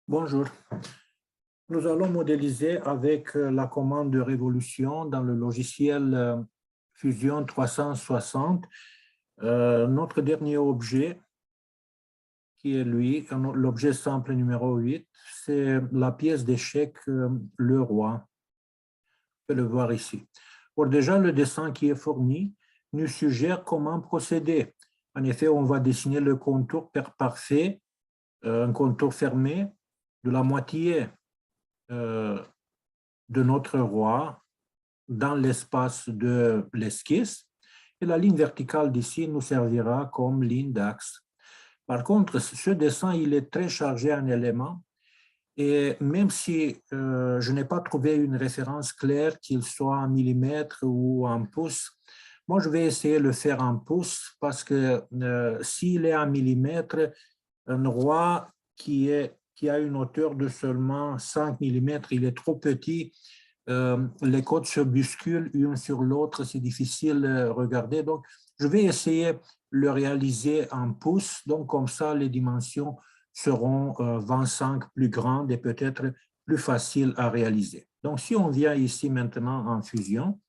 Bonjour. Nous allons modéliser avec la commande de révolution dans le logiciel Fusion 360 notre dernier objet, qui est lui, l'objet simple numéro 8, c'est la pièce d'échec Le Roi. On peut le voir ici. Or, déjà, le dessin qui est fourni nous suggère comment procéder. En effet, on va dessiner le contour parfait, un contour fermé de la moitié de notre roi dans l'espace de l'esquisse. Et la ligne verticale d'ici nous servira comme ligne d'axe. Par contre, ce dessin, il est très chargé en éléments. Et même si je n'ai pas trouvé une référence claire, qu'il soit en millimètres ou en pouces, moi, je vais essayer de le faire en pouces parce que s'il est en millimètres, un roi qui a une hauteur de seulement 5 mm, il est trop petit. Les côtes se bousculent une sur l'autre, c'est difficile à regarder. Donc, je vais essayer de le réaliser en pouces. Donc, comme ça, les dimensions seront 25 plus grandes et peut-être plus faciles à réaliser. Donc, si on vient ici maintenant en fusion,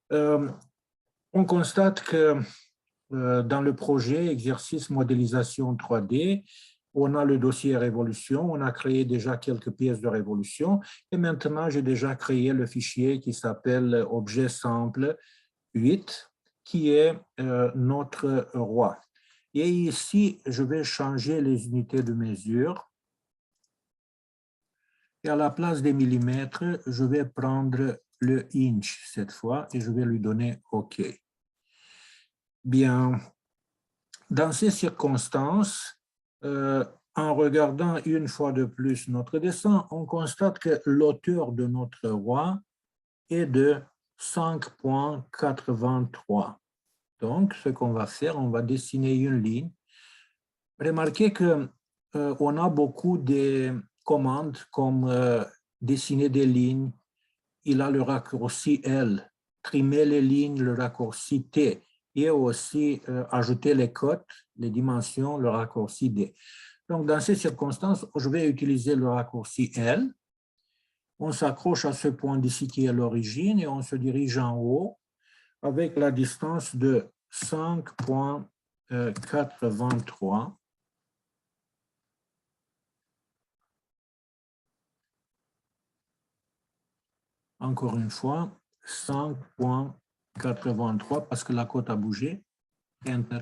on constate que dans le projet exercice modélisation 3D, on a le dossier révolution, on a créé déjà quelques pièces de révolution et maintenant j'ai déjà créé le fichier qui s'appelle objet simple 8 qui est notre roi. Et ici, je vais changer les unités de mesure et à la place des millimètres, je vais prendre le inch cette fois et je vais lui donner OK. Bien, dans ces circonstances, en regardant une fois de plus notre dessin, on constate que l'auteur de notre roi est de 5,83. Donc, ce qu'on va faire, on va dessiner une ligne. Remarquez qu'on a beaucoup de commandes comme dessiner des lignes. Il a le raccourci L, trimer les lignes, le raccourci T, et aussi ajouter les cotes, les dimensions, le raccourci D. Donc, dans ces circonstances, je vais utiliser le raccourci L. On s'accroche à ce point d'ici qui est l'origine et on se dirige en haut avec la distance de 5,83. Encore une fois, 5,83 parce que la cote a bougé. Enter.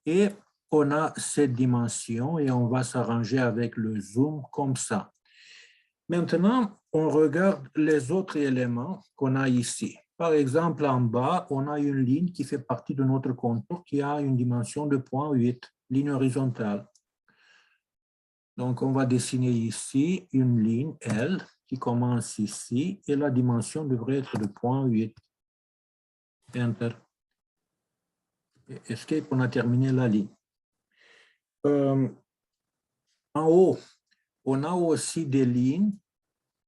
Et on a cette dimension et on va s'arranger avec le zoom comme ça. Maintenant, on regarde les autres éléments qu'on a ici. Par exemple, en bas, on a une ligne qui fait partie de notre contour qui a une dimension de 0,8, ligne horizontale. Donc, on va dessiner ici une ligne L qui commence ici et la dimension devrait être de 0,8. Enter. Escape, on a terminé la ligne. En haut, on a aussi des lignes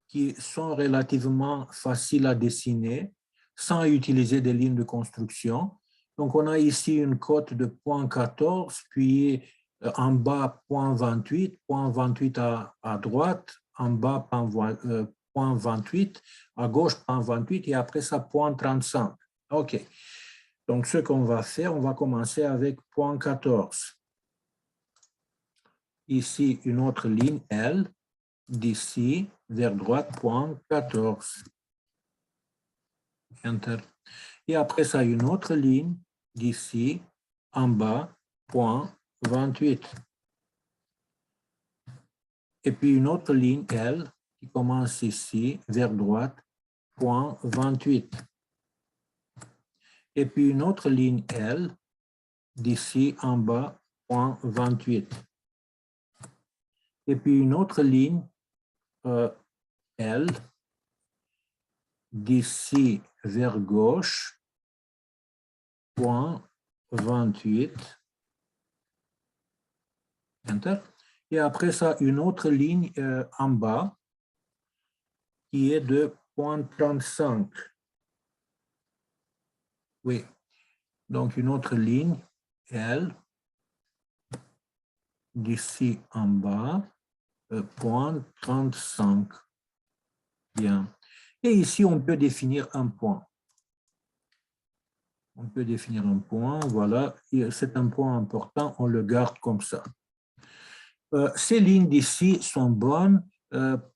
qui sont relativement faciles à dessiner sans utiliser des lignes de construction. Donc, on a ici une cote de 0,14, puis en bas 0,28, 0,28 à droite, en bas 0,28, à gauche 0,28 et après ça 0,35. OK. Donc, ce qu'on va faire, on va commencer avec 0,14. Ici, une autre ligne L, d'ici vers droite, 0,14. Enter. Et après ça, une autre ligne d'ici en bas, 0,28. Et puis une autre ligne L qui commence ici vers droite, 0,28. Et puis une autre ligne L d'ici en bas, 0,28. Et puis une autre ligne L d'ici vers gauche, 0,28. Enter. Et après ça, une autre ligne en bas qui est de 0,35. Oui. Donc, une autre ligne, L, d'ici en bas, point 35. Bien. Et ici, on peut définir un point. On peut définir un point, voilà. C'est un point important, on le garde comme ça. Ces lignes d'ici sont bonnes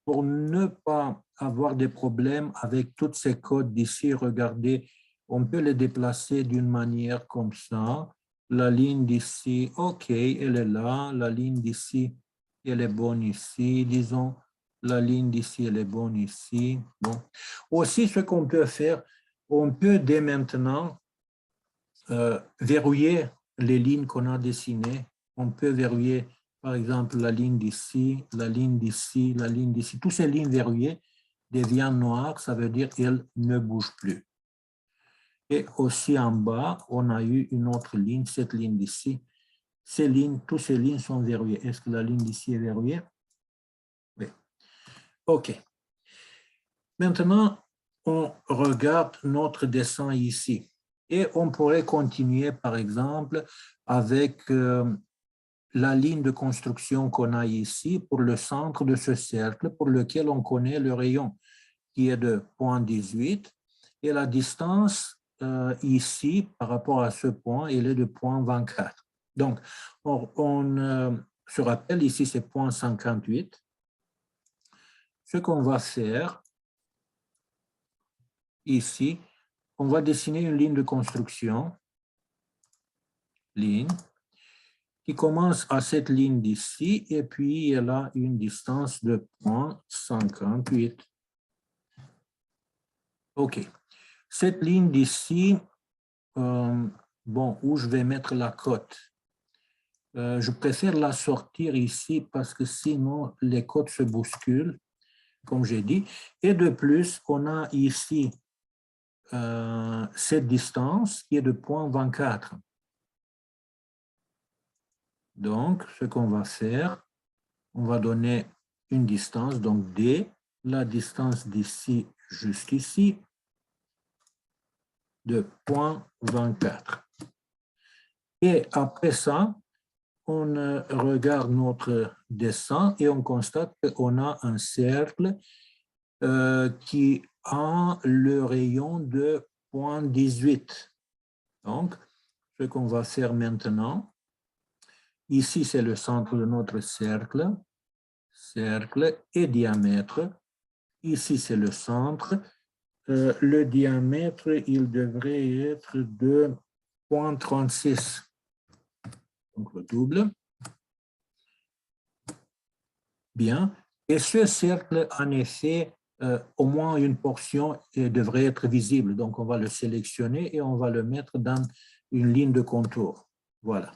pour ne pas avoir des problèmes avec tous ces codes d'ici. Regardez, on peut les déplacer d'une manière comme ça. La ligne d'ici, OK, elle est là. La ligne d'ici, elle est bonne ici, disons. La ligne d'ici, elle est bonne ici. Bon. Aussi, ce qu'on peut faire, on peut dès maintenant verrouiller les lignes qu'on a dessinées. On peut verrouiller, par exemple, la ligne d'ici, la ligne d'ici, la ligne d'ici. Toutes ces lignes verrouillées deviennent noires, ça veut dire qu'elles ne bougent plus. Et aussi en bas, on a eu une autre ligne, cette ligne d'ici. Ces lignes, toutes ces lignes sont verrouillées. Est-ce que la ligne d'ici est verrouillée? Oui. OK. Maintenant, on regarde notre dessin ici. Et on pourrait continuer, par exemple, avec la ligne de construction qu'on a ici pour le centre de ce cercle, pour lequel on connaît le rayon, qui est de 0,18. Et la distance ici, par rapport à ce point, elle est de 0,24. Donc, on se rappelle, ici, c'est 0,58. Ce qu'on va faire, ici, on va dessiner une ligne de construction, ligne, qui commence à cette ligne d'ici, et puis elle a une distance de 0,58. OK. Cette ligne d'ici, bon, où je vais mettre la cote. Je préfère la sortir ici parce que sinon les cotes se bousculent, comme j'ai dit. Et de plus, on a ici cette distance qui est de 0,24. Donc, ce qu'on va faire, on va donner une distance, donc D, la distance d'ici jusqu'ici, de 0,24. Et après ça, on regarde notre dessin et on constate qu'on a un cercle qui a le rayon de 0,18. Donc, ce qu'on va faire maintenant, ici c'est le centre de notre cercle, cercle et diamètre. Ici c'est le centre. Le diamètre, il devrait être de 0,36. Donc le double. Bien. Et ce cercle, en effet, au moins une portion devrait être visible. Donc, on va le sélectionner et on va le mettre dans une ligne de contour. Voilà.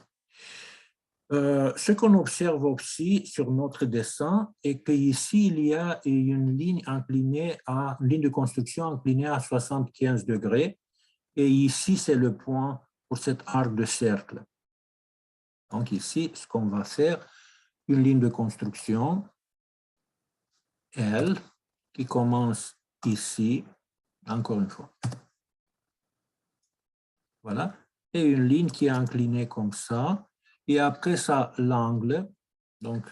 Ce qu'on observe aussi sur notre dessin est qu'ici, il y a une ligne inclinée une ligne de construction inclinée à 75 degrés. Et ici, c'est le point pour cet arc de cercle. Donc ici, ce qu'on va faire, une ligne de construction, L, qui commence ici, encore une fois. Voilà. Et une ligne qui est inclinée comme ça. Et après ça, l'angle, donc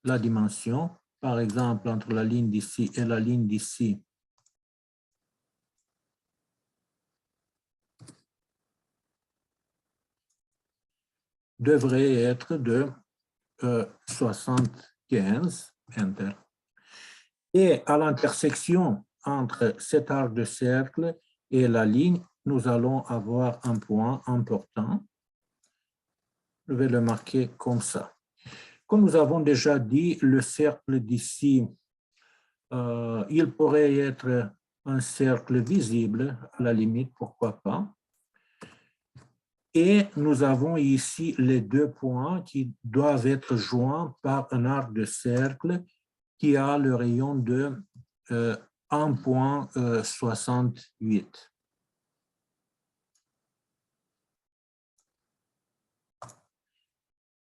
la dimension, par exemple, entre la ligne d'ici et la ligne d'ici, devrait être de 75, enter. Et à l'intersection entre cet arc de cercle et la ligne, nous allons avoir un point important. Je vais le marquer comme ça. Comme nous avons déjà dit, le cercle d'ici, il pourrait être un cercle visible, à la limite, pourquoi pas. Et nous avons ici les deux points qui doivent être joints par un arc de cercle qui a le rayon de 1,68.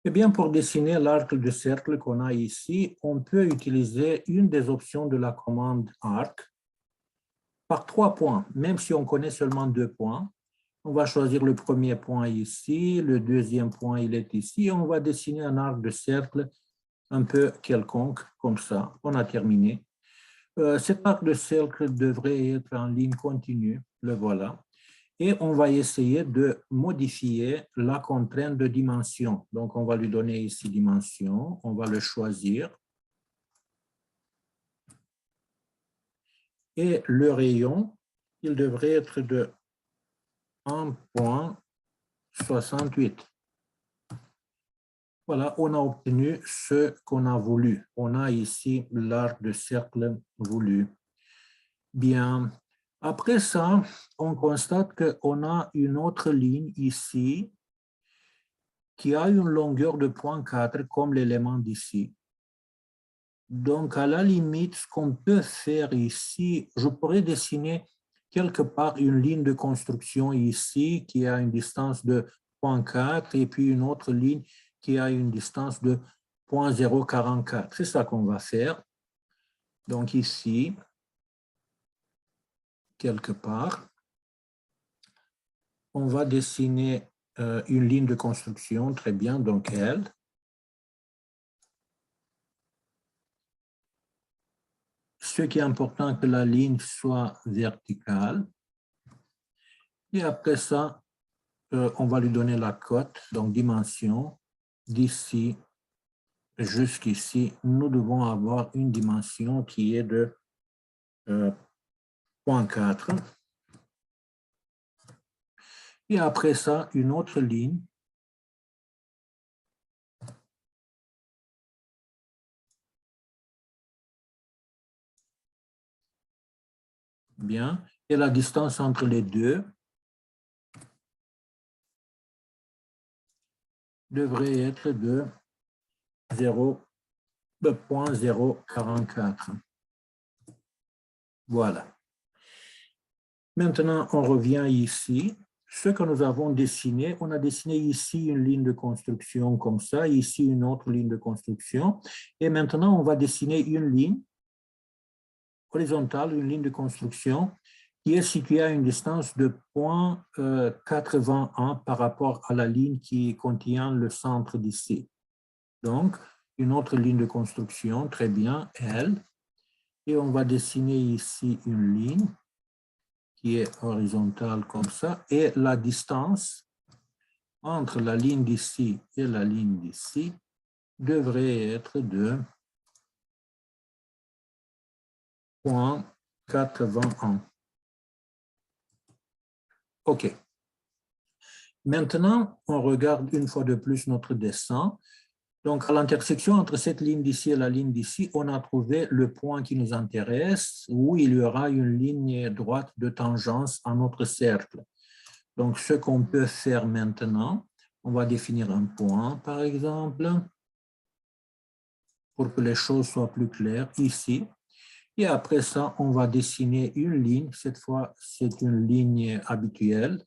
Eh bien, pour dessiner l'arc de cercle qu'on a ici, on peut utiliser une des options de la commande arc par 3 points, même si on connaît seulement 2 points. On va choisir le premier point ici, le deuxième point, il est ici. On va dessiner un arc de cercle un peu quelconque, comme ça. On a terminé. Cet arc de cercle devrait être en ligne continue, le voilà. Et on va essayer de modifier la contrainte de dimension. Donc, on va lui donner ici dimension, on va le choisir. Et le rayon, il devrait être de 1,68. Voilà, on a obtenu ce qu'on a voulu. On a ici l'arc de cercle voulu. Bien. Après ça, on constate qu'on a une autre ligne ici qui a une longueur de 0,4 comme l'élément d'ici. Donc, à la limite, ce qu'on peut faire ici, je pourrais dessiner quelque part une ligne de construction ici qui a une distance de 0,4 et puis une autre ligne qui a une distance de 0,044. C'est ça qu'on va faire. Donc ici, quelque part, on va dessiner une ligne de construction, très bien, donc L. Ce qui est important, que la ligne soit verticale. Et après ça, on va lui donner la cote, donc dimension, d'ici jusqu'ici, nous devons avoir une dimension qui est de 0,4. Et après ça, une autre ligne. Bien. Et la distance entre les deux devrait être de 0,044. Voilà. Maintenant, on revient ici. Ce que nous avons dessiné, on a dessiné ici une ligne de construction comme ça, ici une autre ligne de construction. Et maintenant, on va dessiner une ligne horizontale, une ligne de construction qui est située à une distance de 0,81 par rapport à la ligne qui contient le centre d'ici. Donc, une autre ligne de construction, très bien, L. Et on va dessiner ici une ligne qui est horizontale comme ça, et la distance entre la ligne d'ici et la ligne d'ici devrait être de 0,81. OK. Maintenant, on regarde une fois de plus notre dessin. Donc, à l'intersection entre cette ligne d'ici et la ligne d'ici, on a trouvé le point qui nous intéresse, où il y aura une ligne droite de tangence à notre cercle. Donc, ce qu'on peut faire maintenant, on va définir un point, par exemple, pour que les choses soient plus claires, ici. Et après ça, on va dessiner une ligne. Cette fois, c'est une ligne habituelle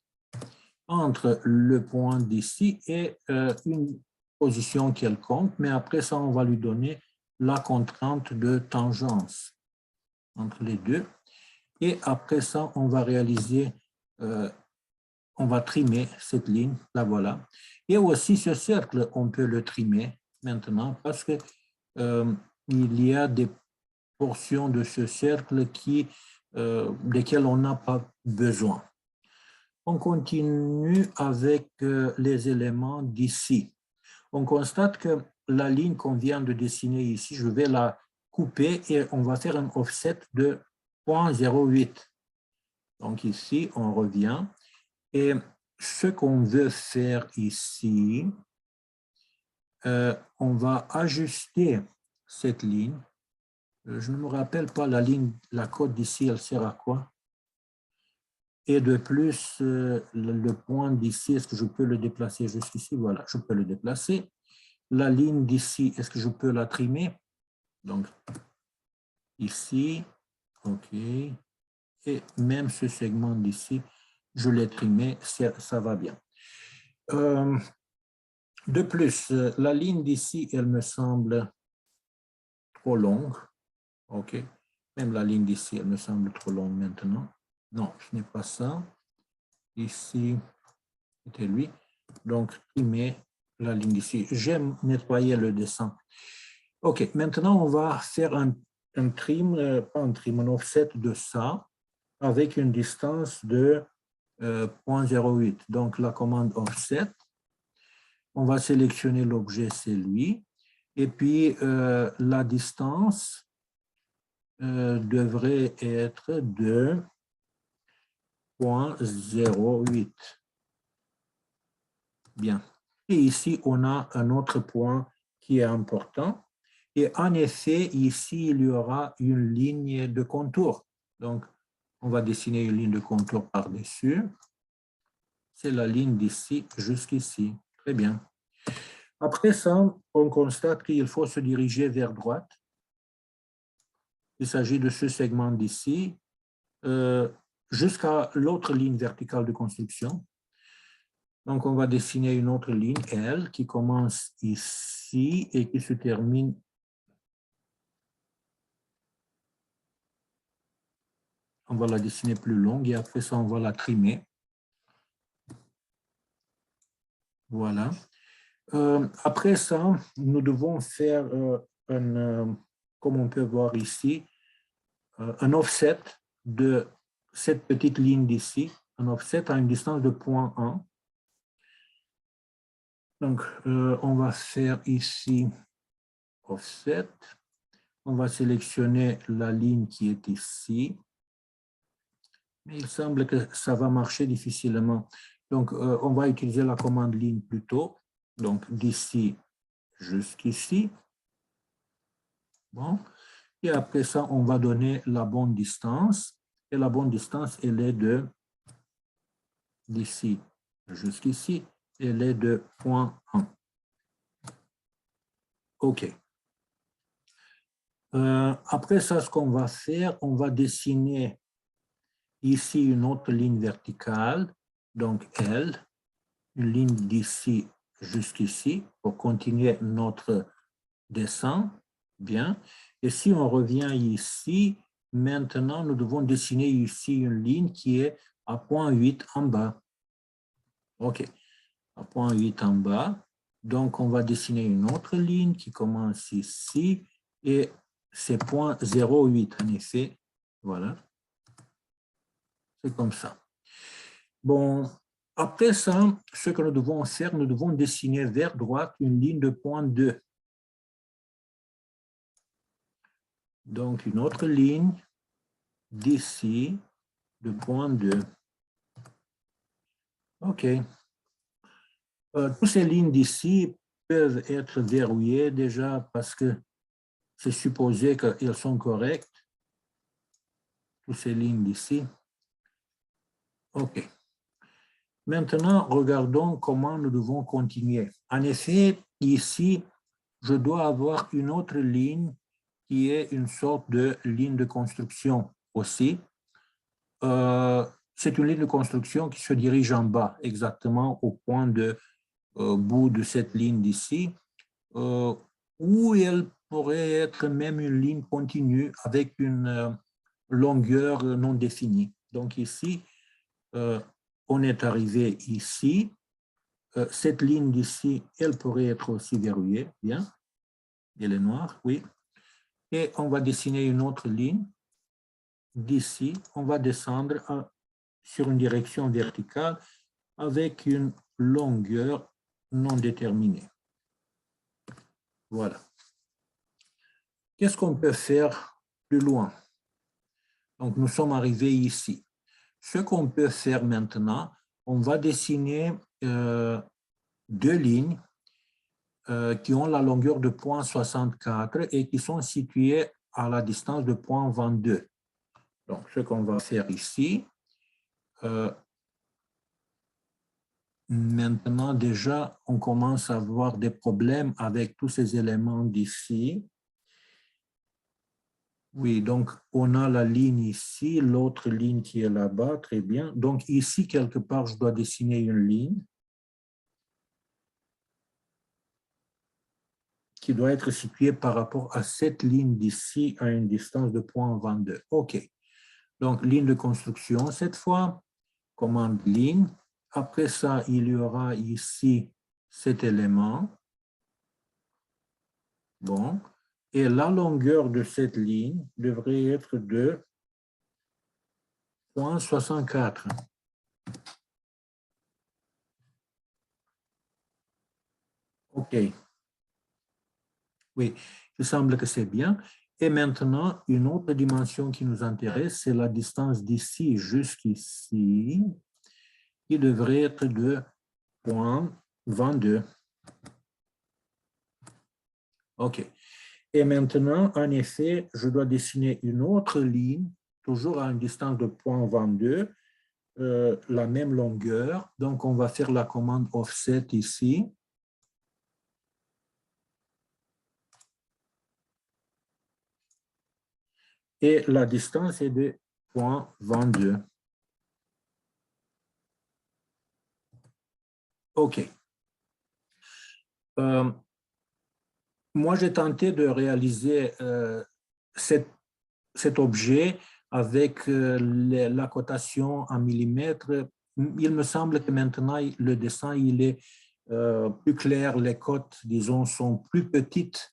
entre le point d'ici et une position quelconque. Mais après ça, on va lui donner la contrainte de tangence entre les deux. Et après ça, on va réaliser, on va trimer cette ligne, la voilà. Et aussi ce cercle, on peut le trimer maintenant parce que il y a des portions de ce cercle desquelles on n'a pas besoin. On continue avec les éléments d'ici. On constate que la ligne qu'on vient de dessiner ici, je vais la couper et on va faire un offset de 0,08. Donc ici, on revient. Et ce qu'on veut faire ici, on va ajuster cette ligne. Je ne me rappelle pas la ligne, la cote d'ici, elle sert à quoi? Et de plus, le point d'ici, est-ce que je peux le déplacer jusqu'ici? Voilà, je peux le déplacer. La ligne d'ici, est-ce que je peux la trimer? Donc, ici, OK. Et même ce segment d'ici, je l'ai trimé, ça va bien. De plus, la ligne d'ici, elle me semble trop longue. OK. Même la ligne d'ici, elle me semble trop longue maintenant. Non, ce n'est pas ça. Ici, c'était lui. Donc, trimer la ligne d'ici. J'aime nettoyer le dessin. OK, maintenant, on va faire un trim, pas un trim, un offset de ça avec une distance de 0,08. Donc, la commande offset, on va sélectionner l'objet, c'est lui. Et puis, la distance devrait être de 0,08. Bien. Et ici, on a un autre point qui est important. Et en effet, ici, il y aura une ligne de contour. Donc, on va dessiner une ligne de contour par-dessus. C'est la ligne d'ici jusqu'ici. Très bien. Après ça, on constate qu'il faut se diriger vers droite. Il s'agit de ce segment d'ici jusqu'à l'autre ligne verticale de construction. Donc, on va dessiner une autre ligne, L, qui commence ici et qui se termine on va la dessiner plus longue et après ça, on va la trimer. Voilà. Après ça, nous devons faire comme on peut voir ici, un offset de cette petite ligne d'ici, un offset à une distance de 0,1. Donc, on va faire ici offset. On va sélectionner la ligne qui est ici. Mais il semble que ça va marcher difficilement. Donc, on va utiliser la commande ligne plutôt. Donc, d'ici jusqu'ici. Bon. Et après ça, on va donner la bonne distance. Et la bonne distance, elle est de d'ici jusqu'ici. Elle est de 0,1. OK. Après ça, ce qu'on va faire, on va dessiner ici une autre ligne verticale, donc L, une ligne d'ici jusqu'ici pour continuer notre dessin. Bien. Et si on revient ici, maintenant, nous devons dessiner ici une ligne qui est à 0,8 en bas. OK. À 0,8 en bas. Donc, on va dessiner une autre ligne qui commence ici et c'est 0,08 en effet. Voilà. C'est comme ça. Bon, après ça, ce que nous devons faire, nous devons dessiner vers droite une ligne de 0,2. Donc, une autre ligne d'ici de 0,2. OK. Toutes ces lignes d'ici peuvent être verrouillées déjà parce que c'est supposé qu'elles sont correctes. Toutes ces lignes d'ici. OK. Maintenant, regardons comment nous devons continuer. En effet, ici, je dois avoir une autre ligne qui est une sorte de ligne de construction aussi. C'est une ligne de construction qui se dirige en bas, exactement au point de bout de cette ligne d'ici, où elle pourrait être même une ligne continue avec une longueur non définie. Donc ici, on est arrivé ici. Cette ligne d'ici, elle pourrait être aussi verrouillée. Bien. Elle est noire, oui. Et on va dessiner une autre ligne. D'ici, on va descendre sur une direction verticale avec une longueur non déterminée. Voilà. Qu'est-ce qu'on peut faire plus loin? Donc, nous sommes arrivés ici. Ce qu'on peut faire maintenant, on va dessiner deux lignes qui ont la longueur de 0,64 et qui sont situées à la distance de 0,22. Donc, ce qu'on va faire ici, maintenant déjà, on commence à avoir des problèmes avec tous ces éléments d'ici. Oui, donc on a la ligne ici, l'autre ligne qui est là-bas, très bien. Donc ici, quelque part, je dois dessiner une ligne qui doit être située par rapport à cette ligne d'ici à une distance de 0,22. OK. Donc, ligne de construction cette fois, commande ligne. Après ça, il y aura ici cet élément. Bon. Et la longueur de cette ligne devrait être de 0,64. OK. Oui, il semble que c'est bien. Et maintenant, une autre dimension qui nous intéresse, c'est la distance d'ici jusqu'ici, qui devrait être de 0,22. OK. Et maintenant, en effet, je dois dessiner une autre ligne, toujours à une distance de 0,22, la même longueur. Donc, on va faire la commande offset ici. Et la distance est de 0,22. OK. Moi, j'ai tenté de réaliser cet objet avec la cotation en millimètres. Il me semble que maintenant, le dessin il est plus clair. Les cotes, disons, sont plus petites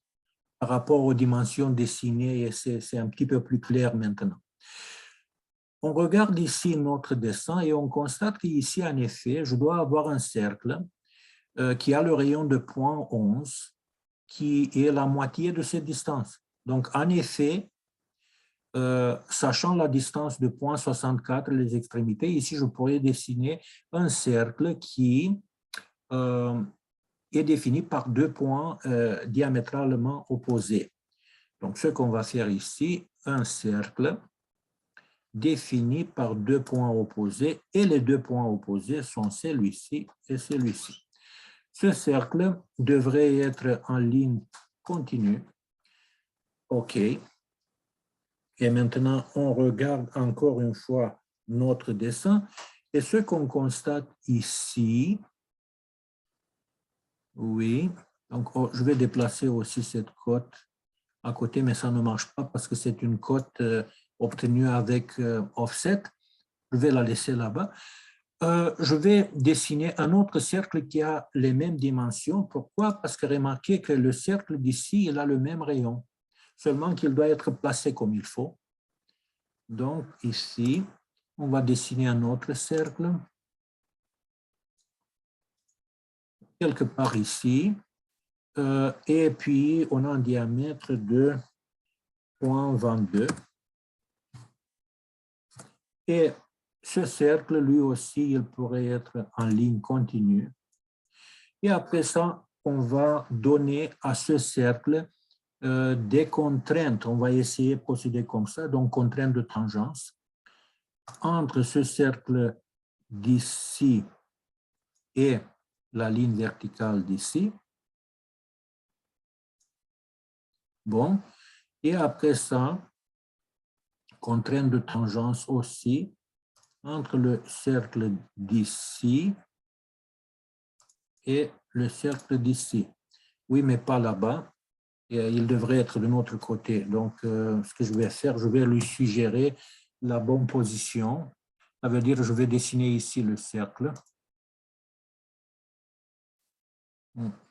par rapport aux dimensions dessinées et c'est un petit peu plus clair maintenant. On regarde ici notre dessin et on constate qu'ici, en effet, je dois avoir un cercle qui a le rayon de 0,11 qui est la moitié de cette distance. Donc, en effet, sachant la distance de 0,64, les extrémités, ici, je pourrais dessiner un cercle qui est défini par deux points diamétralement opposés. Donc, ce qu'on va faire ici, un cercle défini par deux points opposés, et les deux points opposés sont celui-ci et celui-ci. Ce cercle devrait être en ligne continue. OK. Et maintenant, on regarde encore une fois notre dessin. Et ce qu'on constate ici, oui, donc je vais déplacer aussi cette cote à côté, mais ça ne marche pas parce que c'est une cote obtenue avec offset. Je vais la laisser là-bas. Je vais dessiner un autre cercle qui a les mêmes dimensions. Pourquoi? Parce que remarquez que le cercle d'ici, il a le même rayon, seulement qu'il doit être placé comme il faut. Donc, ici, on va dessiner un autre cercle, quelque part ici, et puis on a un diamètre de 0,22. Et ce cercle, lui aussi, il pourrait être en ligne continue. Et après ça, on va donner à ce cercle des contraintes. On va essayer de procéder comme ça, donc contraintes de tangence. Entre ce cercle d'ici et la ligne verticale d'ici. Bon, et après ça, contrainte de tangence aussi entre le cercle d'ici et le cercle d'ici. Oui, mais pas là-bas. Il devrait être de notre côté. Donc, ce que je vais faire, je vais lui suggérer la bonne position. Ça veut dire que je vais dessiner ici le cercle.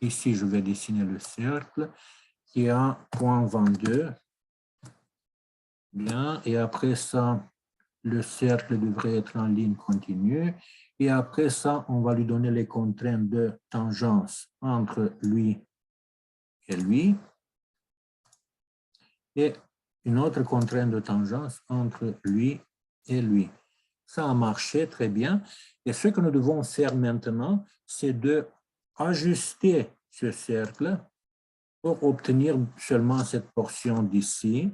Ici, je vais dessiner le cercle qui a 0,22. Bien, et après ça, le cercle devrait être en ligne continue. Et après ça, on va lui donner les contraintes de tangence entre lui et lui. Et une autre contrainte de tangence entre lui et lui. Ça a marché très bien. Et ce que nous devons faire maintenant, c'est de ajuster ce cercle pour obtenir seulement cette portion d'ici.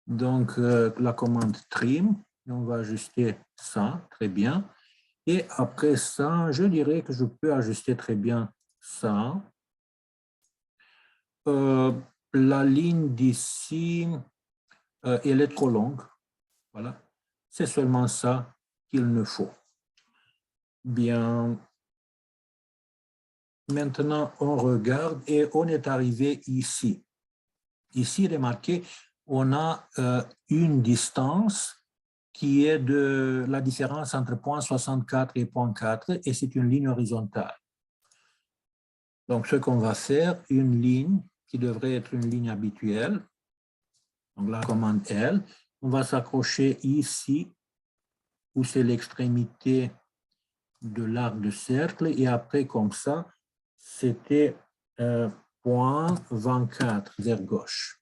Donc, la commande trim, on va ajuster ça, très bien. Et après ça, je dirais que je peux ajuster très bien ça. La ligne d'ici, elle est trop longue. Voilà. C'est seulement ça qu'il me faut. Bien. Maintenant, on regarde et on est arrivé ici. Ici, remarquez, on a une distance qui est de la différence entre 0,64 et 0,4 et c'est une ligne horizontale. Donc, ce qu'on va faire, une ligne qui devrait être une ligne habituelle. Donc, la commande L. On va s'accrocher ici, où c'est l'extrémité de l'arc de cercle. Et après, comme ça, c'était point 24 vers gauche.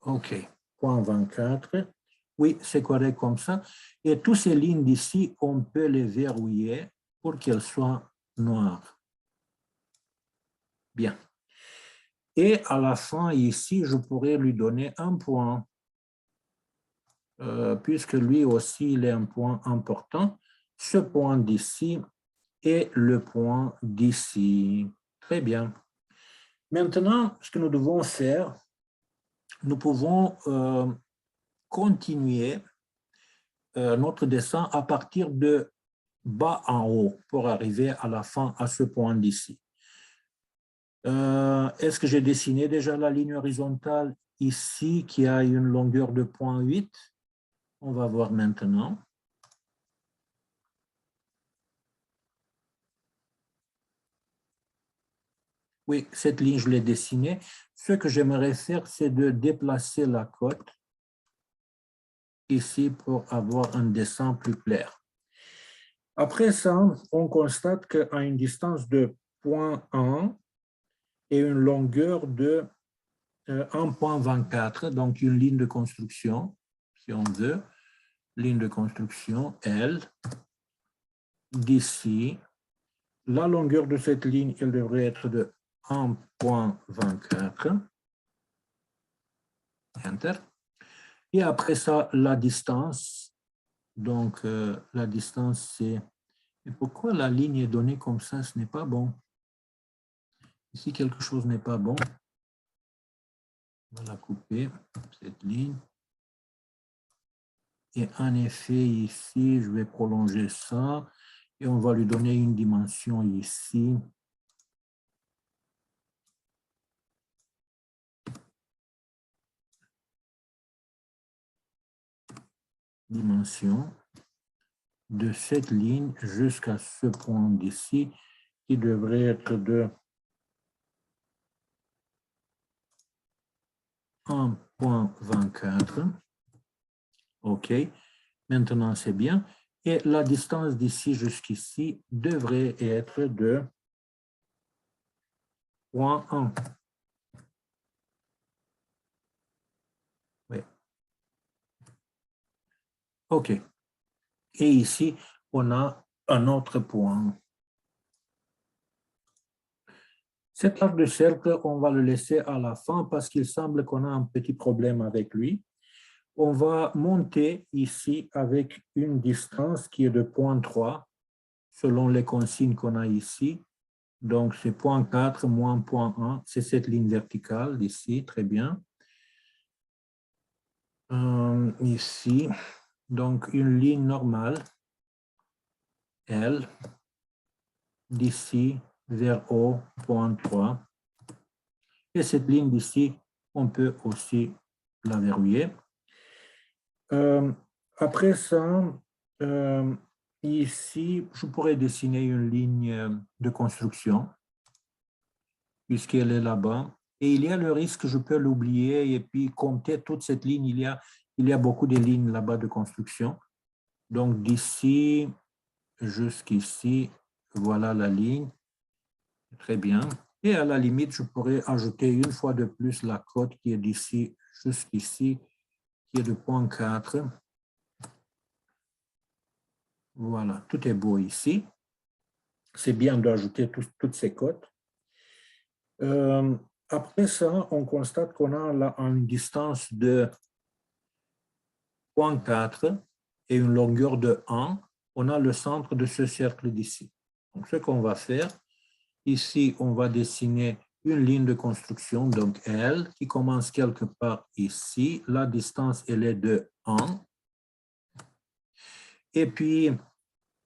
OK, point 24. Oui, c'est correct comme ça. Et toutes ces lignes d'ici, on peut les verrouiller pour qu'elles soient noires. Bien. Et à la fin, ici, je pourrais lui donner un point, puisque lui aussi, il est un point important. Ce point d'ici et le point d'ici. Très bien. Maintenant, ce que nous devons faire, nous pouvons continuer notre dessin à partir de bas en haut pour arriver à la fin, à ce point d'ici. Est-ce que j'ai dessiné déjà la ligne horizontale ici qui a une longueur de 0,8? On va voir maintenant. Oui, cette ligne, je l'ai dessinée. Ce que j'aimerais faire, c'est de déplacer la côte ici pour avoir un dessin plus clair. Après ça, on constate qu'à une distance de 0,1 et une longueur de 1,24, donc une ligne de construction, si on veut, ligne de construction L, d'ici, la longueur de cette ligne, elle devrait être de 1,24, Enter. Et après ça, la distance, donc la distance c'est... Et pourquoi la ligne est donnée comme ça? Ce n'est pas bon. Ici, quelque chose n'est pas bon. On va la couper, cette ligne. Et en effet, ici, je vais prolonger ça. Et on va lui donner une dimension ici. Dimension de cette ligne jusqu'à ce point d'ici, qui devrait être de 1,24. OK. Maintenant, c'est bien. Et la distance d'ici jusqu'ici devrait être de 0,1. Oui. OK. Et ici, on a un autre point. Cet arc de cercle, on va le laisser à la fin parce qu'il semble qu'on a un petit problème avec lui. On va monter ici avec une distance qui est de 0,3 selon les consignes qu'on a ici. Donc, c'est 0,4 moins 0,1. C'est cette ligne verticale d'ici, très bien. Ici, donc une ligne normale, L, d'ici vers haut, 0,3. Et cette ligne d'ici, on peut aussi la verrouiller. Après ça, ici, je pourrais dessiner une ligne de construction, puisqu'elle est là-bas. Et il y a le risque, je peux l'oublier, et puis compter toute cette ligne, il y a beaucoup de lignes là-bas de construction. Donc, d'ici jusqu'ici, voilà la ligne. Très bien. Et à la limite, je pourrais ajouter une fois de plus la côte qui est d'ici jusqu'ici, qui est de 0,4. Voilà, tout est beau ici. C'est bien d'ajouter toutes ces côtes. Après ça, on constate qu'on a là une distance de 0,4 et une longueur de 1. On a le centre de ce cercle d'ici. Donc, ce qu'on va faire, ici, on va dessiner une ligne de construction, donc L, qui commence quelque part ici. La distance, elle est de 1. Et puis,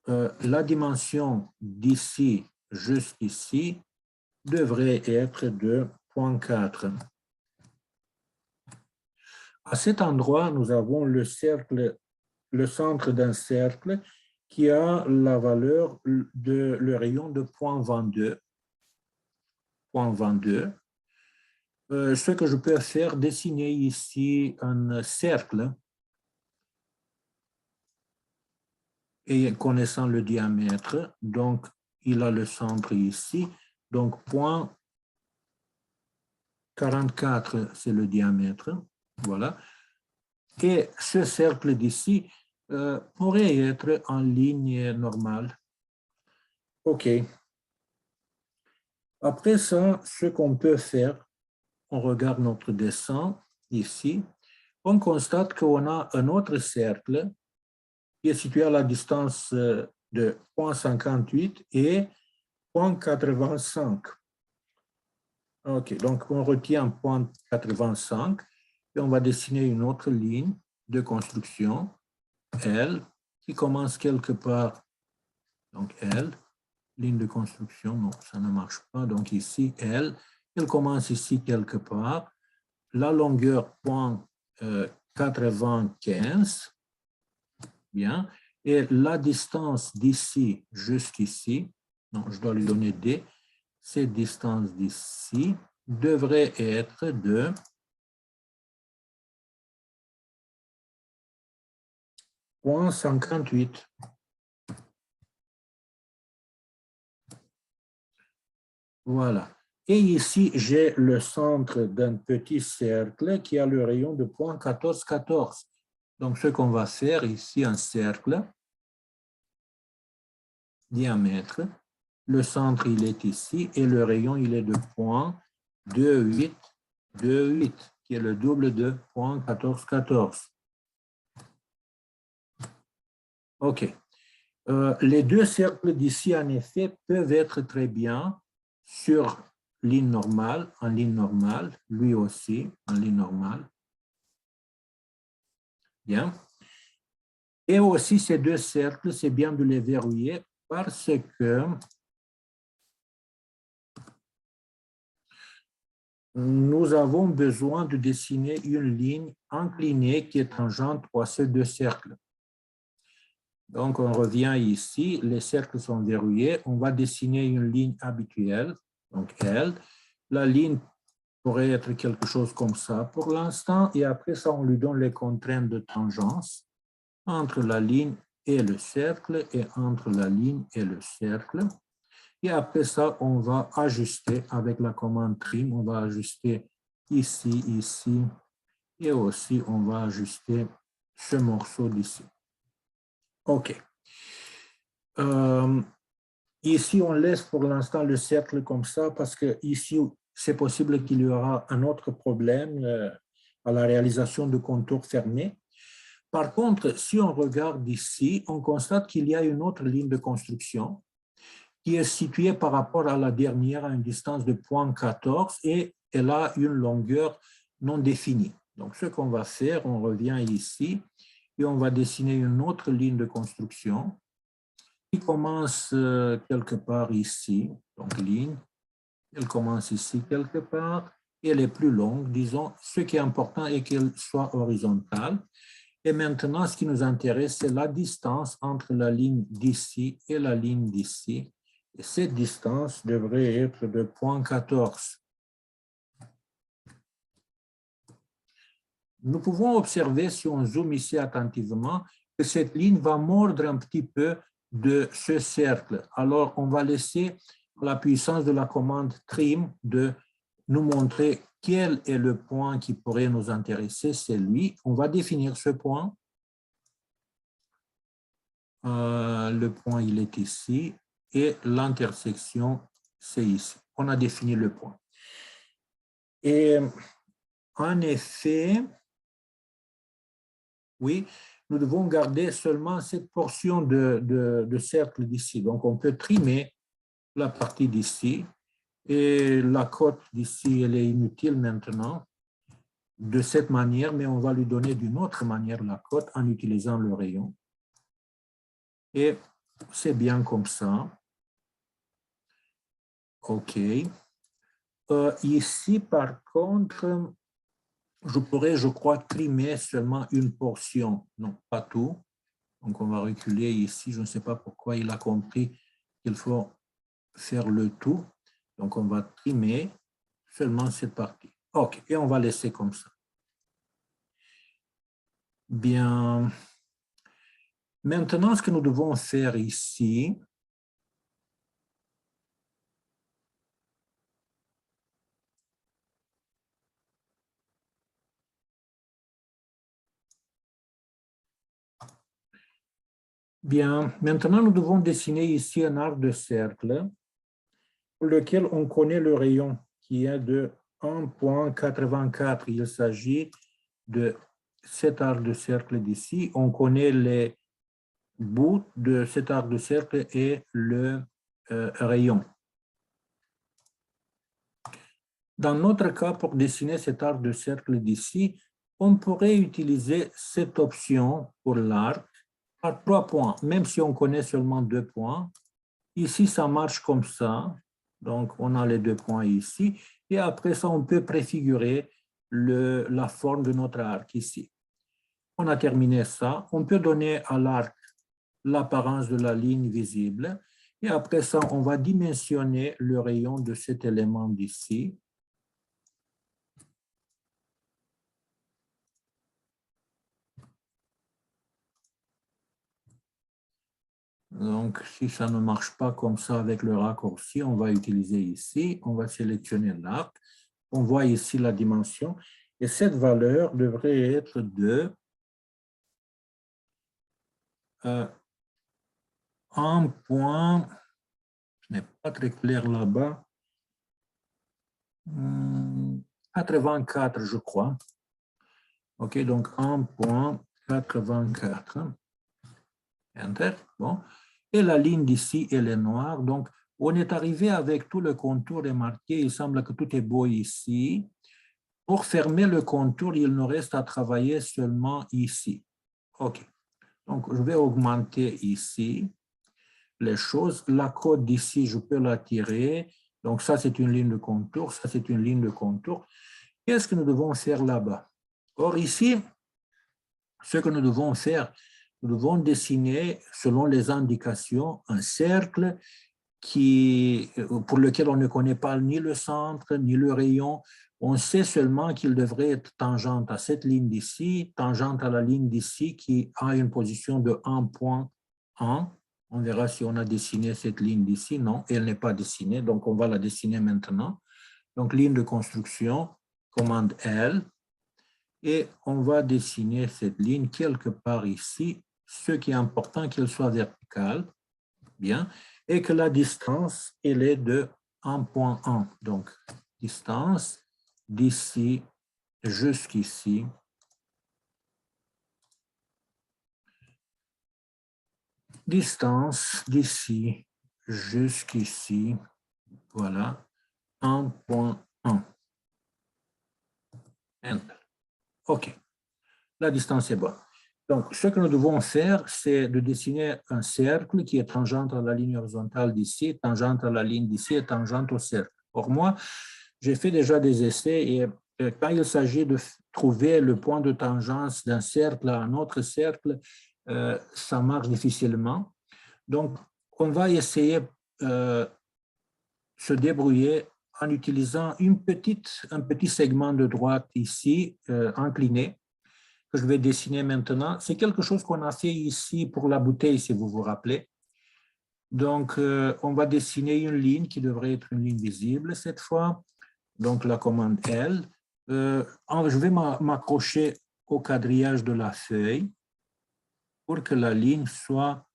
la dimension d'ici jusqu'ici devrait être de 0,4. À cet endroit, nous avons le cercle le centre d'un cercle qui a la valeur de le rayon de 0,22. Ce que je peux faire, dessiner ici un cercle et connaissant le diamètre, donc il a le centre ici, donc 0,44 c'est le diamètre, voilà. Et ce cercle d'ici pourrait être en ligne normale. OK. Après ça, ce qu'on peut faire, on regarde notre dessin ici, on constate qu'on a un autre cercle qui est situé à la distance de 0,58 et 0,85. OK, donc on retient 0,85 et on va dessiner une autre ligne de construction, L, qui commence quelque part, donc L, ligne de construction, non, ça ne marche pas, donc ici, L, elle commence ici quelque part, la longueur 0,95, bien, et la distance d'ici jusqu'ici, non, je dois lui donner D, cette distance d'ici devrait être de 0,58. Voilà. Et ici, j'ai le centre d'un petit cercle qui a le rayon de 0,1414. Donc, ce qu'on va faire ici, un cercle, diamètre, le centre, il est ici, et le rayon, il est de 0,2828, qui est le double de 0,1414. OK. Les deux cercles d'ici, en effet, peuvent être très bien sur ligne normale, en ligne normale, lui aussi, en ligne normale. Bien. Et aussi, ces deux cercles, c'est bien de les verrouiller parce que nous avons besoin de dessiner une ligne inclinée qui est tangente à ces deux cercles. Donc, on revient ici, les cercles sont verrouillés, on va dessiner une ligne habituelle, donc L. La ligne pourrait être quelque chose comme ça pour l'instant, et après ça, on lui donne les contraintes de tangence entre la ligne et le cercle, et entre la ligne et le cercle. Et après ça, on va ajuster avec la commande trim, on va ajuster ici, ici, et aussi on va ajuster ce morceau d'ici. OK. Ici, on laisse pour l'instant le cercle comme ça parce que ici, c'est possible qu'il y aura un autre problème à la réalisation de contours fermés. Par contre, si on regarde ici, on constate qu'il y a une autre ligne de construction qui est située par rapport à la dernière à une distance de 0,14 et elle a une longueur non définie. Donc, ce qu'on va faire, on revient ici et on va dessiner une autre ligne de construction qui commence quelque part ici, donc ligne, elle commence ici quelque part, et elle est plus longue, disons, ce qui est important est qu'elle soit horizontale. Et maintenant, ce qui nous intéresse, c'est la distance entre la ligne d'ici et la ligne d'ici. Et cette distance devrait être de 0,14. Nous pouvons observer, si on zoome ici attentivement, que cette ligne va mordre un petit peu de ce cercle. Alors, on va laisser la puissance de la commande trim de nous montrer quel est le point qui pourrait nous intéresser. C'est lui. On va définir ce point. Le point, il est ici. Et l'intersection, c'est ici. On a défini le point. Et en effet, oui, nous devons garder seulement cette portion de cercle d'ici. Donc, on peut trimer la partie d'ici et la cote d'ici, elle est inutile maintenant de cette manière, mais on va lui donner d'une autre manière la cote en utilisant le rayon. Et c'est bien comme ça. OK. Ici, par contre, je pourrais, je crois, trimer seulement une portion. Non, pas tout. Donc, on va reculer ici. Je ne sais pas pourquoi il a compris qu'il faut faire le tout. Donc, on va trimer seulement cette partie. OK, et on va laisser comme ça. Bien. Maintenant, ce que nous devons faire ici, bien, maintenant, nous devons dessiner ici un arc de cercle pour lequel on connaît le rayon qui est de 1,84. Il s'agit de cet arc de cercle d'ici. On connaît les bouts de cet arc de cercle et le rayon. Dans notre cas, pour dessiner cet arc de cercle d'ici, on pourrait utiliser cette option pour l'arc à 3 points, même si on connaît seulement 2 points. Ici, ça marche comme ça. Donc, on a les 2 points ici. Et après ça, on peut préfigurer la forme de notre arc ici. On a terminé ça. On peut donner à l'arc l'apparence de la ligne visible. Et après ça, on va dimensionner le rayon de cet élément d'ici. Donc, si ça ne marche pas comme ça avec le raccourci, on va utiliser ici, on va sélectionner l'arc. On voit ici la dimension. Et cette valeur devrait être de 1 point, ce n'est pas très clair là-bas, 84, je crois. OK, donc 1,84. Enter. Bon. Et la ligne d'ici, elle est noire. Donc, on est arrivé avec tout le contour est marqué. Il semble que tout est beau ici. Pour fermer le contour, il nous reste à travailler seulement ici. OK. Donc, je vais augmenter ici les choses. La côte d'ici, je peux la tirer. Donc, ça, c'est une ligne de contour. Ça, c'est une ligne de contour. Qu'est-ce que nous devons faire là-bas? Or, ici, ce que nous devons faire, nous devons dessiner, selon les indications, un cercle pour lequel on ne connaît pas ni le centre, ni le rayon. On sait seulement qu'il devrait être tangente à cette ligne d'ici, tangente à la ligne d'ici qui a une position de 1,1. On verra si on a dessiné cette ligne d'ici. Non, elle n'est pas dessinée, donc on va la dessiner maintenant. Donc, ligne de construction, commande L. Et on va dessiner cette ligne quelque part ici. Ce qui est important, qu'elle soit verticale. Bien. Et que la distance, elle est de 1,1. Donc, distance d'ici jusqu'ici. Distance d'ici jusqu'ici. Voilà. 1,1. OK. La distance est bonne. Donc, ce que nous devons faire, c'est de dessiner un cercle qui est tangente à la ligne horizontale d'ici, tangente à la ligne d'ici et tangente au cercle. Or, moi, j'ai fait déjà des essais et quand il s'agit de trouver le point de tangence d'un cercle à un autre cercle, ça marche difficilement. Donc, on va essayer de se débrouiller en utilisant un petit segment de droite ici, incliné, que je vais dessiner maintenant. C'est quelque chose qu'on a fait ici pour la bouteille, si vous vous rappelez. Donc, on va dessiner une ligne qui devrait être une ligne visible cette fois. Donc, la commande L. Je vais m'accrocher au quadrillage de la feuille pour que la ligne soit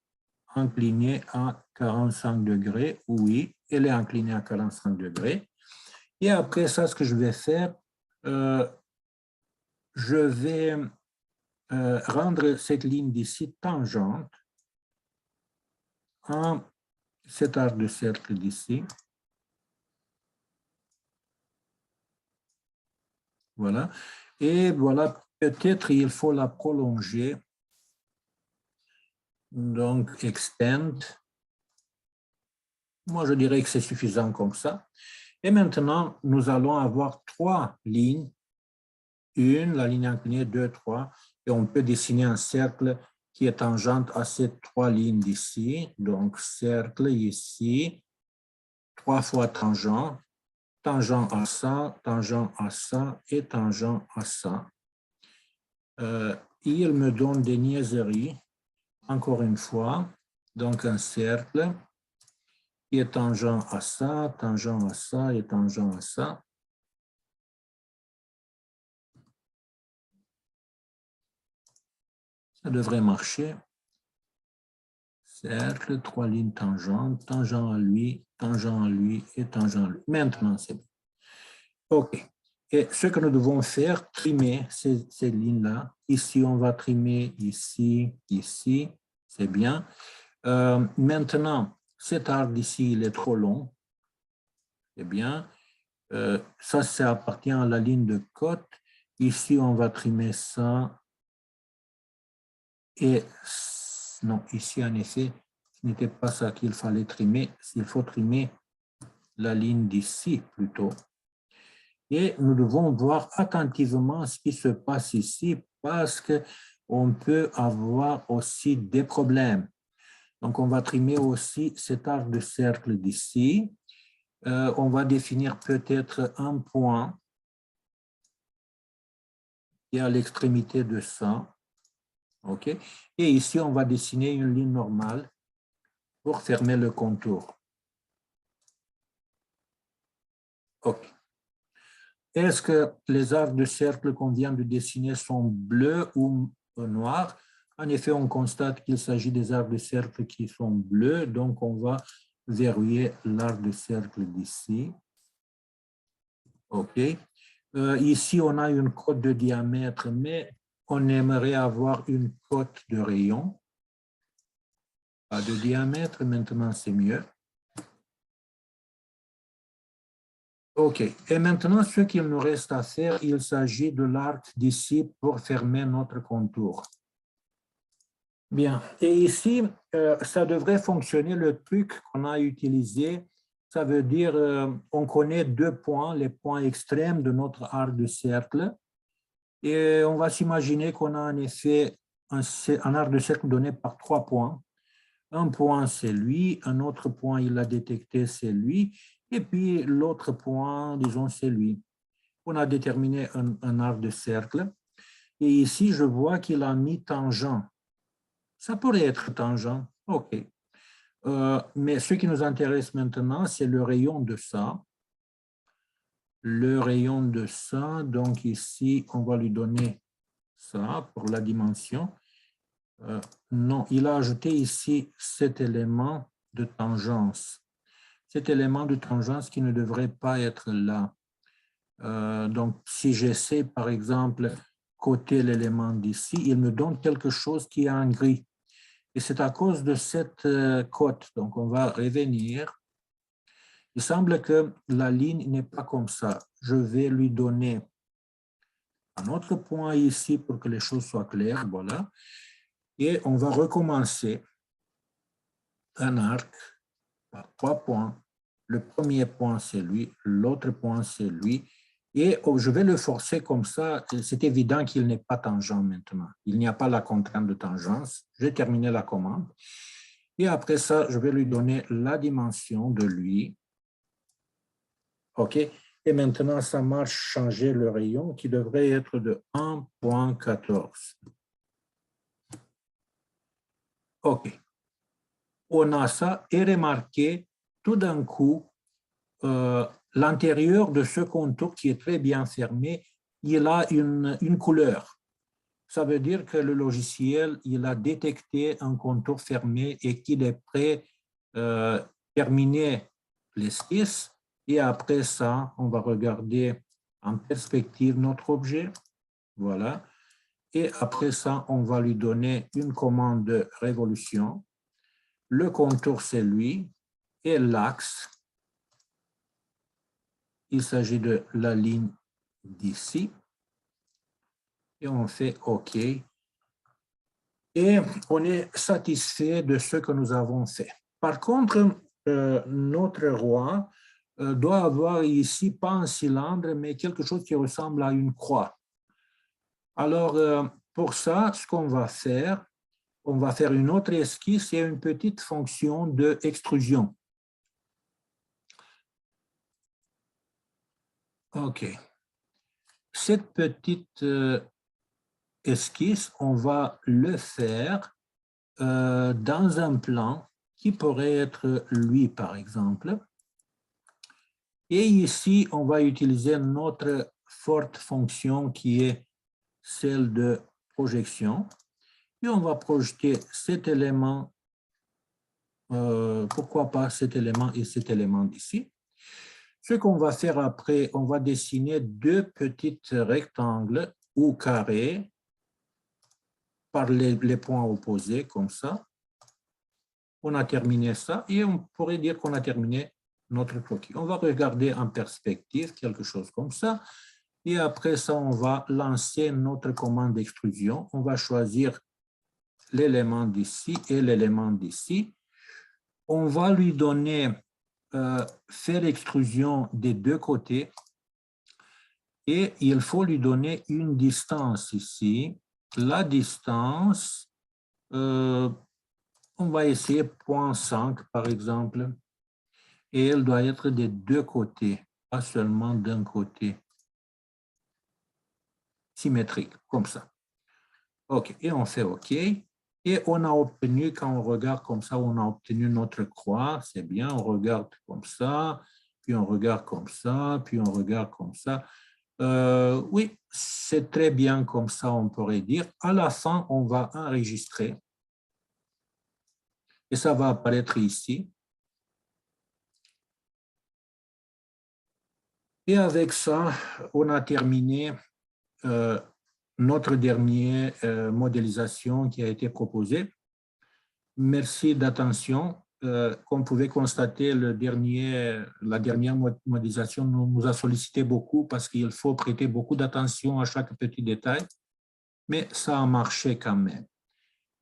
inclinée à 45 degrés. Oui, elle est inclinée à 45 degrés. Et après ça, ce que je vais faire, je vais rendre cette ligne d'ici tangente à cet arc de cercle d'ici. Voilà. Et voilà, peut-être il faut la prolonger. Donc, extend. Moi, je dirais que c'est suffisant comme ça. Et maintenant, nous allons avoir 3 lignes. Une, la ligne inclinée, 2, 3. Et on peut dessiner un cercle qui est tangente à ces trois lignes d'ici. Donc, cercle ici, 3 fois tangent, tangent à ça, tangent à ça et tangent à ça. Il me donne des niaiseries, encore une fois. Donc, un cercle qui est tangent à ça et tangent à ça. Ça devrait marcher. Cercle, 3 lignes tangentes, tangent à lui et tangent à lui. Maintenant, c'est bon. OK. Et ce que nous devons faire, trimer ces lignes-là. Ici, on va trimer ici, ici. C'est bien. Maintenant, cet arc ici, il est trop long. C'est bien. Ça appartient à la ligne de côte. Ici, on va trimer ça. Et non, ici, en effet, ce n'était pas ça qu'il fallait trimer. Il faut trimer la ligne d'ici plutôt. Et nous devons voir attentivement ce qui se passe ici parce qu'on peut avoir aussi des problèmes. Donc, on va trimer aussi cet arc de cercle d'ici. On va définir peut-être un point qui est à l'extrémité de ça. OK? Et ici, on va dessiner une ligne normale pour fermer le contour. OK. Est-ce que les arcs de cercle qu'on vient de dessiner sont bleus ou noirs? En effet, on constate qu'il s'agit des arcs de cercle qui sont bleus, donc on va verrouiller l'arc de cercle d'ici. OK. Ici, on a une cote de diamètre, mais on aimerait avoir une cote de rayon. Pas de diamètre, maintenant c'est mieux. OK. Et maintenant, ce qu'il nous reste à faire, il s'agit de l'arc d'ici pour fermer notre contour. Bien. Et ici, ça devrait fonctionner le truc qu'on a utilisé. Ça veut dire on connaît 2 points, les points extrêmes de notre arc de cercle. Et on va s'imaginer qu'on a en effet un arc de cercle donné par 3 points. Un point, c'est lui. Un autre point, il l'a détecté, c'est lui. Et puis, l'autre point, disons, c'est lui. On a déterminé un arc de cercle. Et ici, je vois qu'il a mis tangent. Ça pourrait être tangent. OK. Mais ce qui nous intéresse maintenant, c'est le rayon de ça. Le rayon de ça, donc ici, on va lui donner ça pour la dimension. Non, il a ajouté ici cet élément de tangence. Cet élément de tangence qui ne devrait pas être là. Donc, si j'essaie, par exemple, coter l'élément d'ici, il me donne quelque chose qui est en gris. Et c'est à cause de cette cote. Donc, on va revenir. Il semble que la ligne n'est pas comme ça. Je vais lui donner un autre point ici pour que les choses soient claires. Voilà. Et on va recommencer un arc par 3 points. Le premier point, c'est lui. L'autre point, c'est lui. Et je vais le forcer comme ça. C'est évident qu'il n'est pas tangent maintenant. Il n'y a pas la contrainte de tangence. J'ai terminé la commande. Et après ça, je vais lui donner la dimension de lui. OK. Et maintenant, ça marche changer le rayon qui devrait être de 1,14. OK. On a ça et remarquez tout d'un coup, l'intérieur de ce contour qui est très bien fermé, il a une couleur. Ça veut dire que le logiciel, il a détecté un contour fermé et qu'il est prêt à terminer l'esquisse. Et après ça, on va regarder en perspective notre objet. Voilà. Et après ça, on va lui donner une commande de révolution. Le contour, c'est lui. Et l'axe, il s'agit de la ligne d'ici. Et on fait OK. Et on est satisfait de ce que nous avons fait. Par contre, notre roi doit avoir ici, pas un cylindre, mais quelque chose qui ressemble à une croix. Alors, pour ça, ce qu'on va faire, on va faire une autre esquisse et une petite fonction d'extrusion. OK. Cette petite esquisse, on va le faire dans un plan qui pourrait être lui, par exemple. Et ici, on va utiliser notre forte fonction qui est celle de projection. Et on va projeter cet élément, pourquoi pas cet élément et cet élément d'ici. Ce qu'on va faire après, on va dessiner deux petits rectangles ou carrés par les points opposés, comme ça. On a terminé ça et on pourrait dire qu'on a terminé notre croquis. On va regarder en perspective, quelque chose comme ça. Et après ça, on va lancer notre commande d'extrusion. On va choisir l'élément d'ici et l'élément d'ici. On va lui donner, faire l'extrusion des deux côtés. Et il faut lui donner une distance ici. La distance, on va essayer 0,5 par exemple. Et elle doit être des deux côtés, pas seulement d'un côté. Symétrique, comme ça. OK, et on fait OK. Et on a obtenu, quand on regarde comme ça, on a obtenu notre croix. C'est bien, on regarde comme ça, puis on regarde comme ça, puis on regarde comme ça. Oui, c'est très bien comme ça, on pourrait dire. À la fin, on va enregistrer. Et ça va apparaître ici. Et avec ça, on a terminé notre dernière modélisation qui a été proposée. Merci d'attention. Comme vous pouvez constater, la dernière modélisation nous a sollicité beaucoup parce qu'il faut prêter beaucoup d'attention à chaque petit détail, mais ça a marché quand même.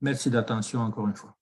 Merci d'attention encore une fois.